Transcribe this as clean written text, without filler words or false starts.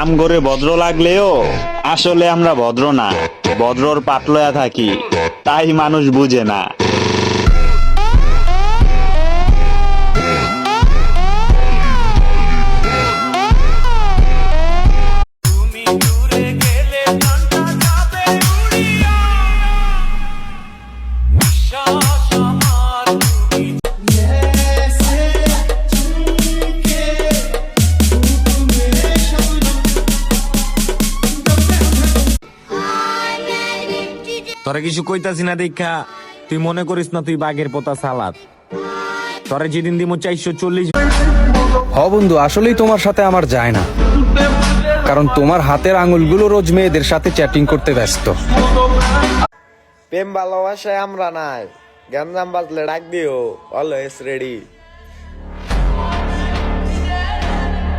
আমগরে ভদ্র লাগলেও আসলে আমরা ভদ্র না, ভদ্রর পাটলয়া থাকি, তাই মানুষ বুঝে না। তোরা কিছু কইতাছি না দেখা তুই মনে করিস না তুই বাঘের পোতা সালাদ। তোরা যেদিন দিমো 440। হ বন্ধু, আসলেই তোমার সাথে আমার যায় না, কারণ তোমার হাতের আঙুলগুলো রোজ মেয়েদের সাথে চ্যাটিং করতে ব্যস্ত। প্রেম ভালোবাসায় আমরা নাই, গ্যাঞ্জাম বাজলে ডাক দিও, অলওয়েজ রেডি।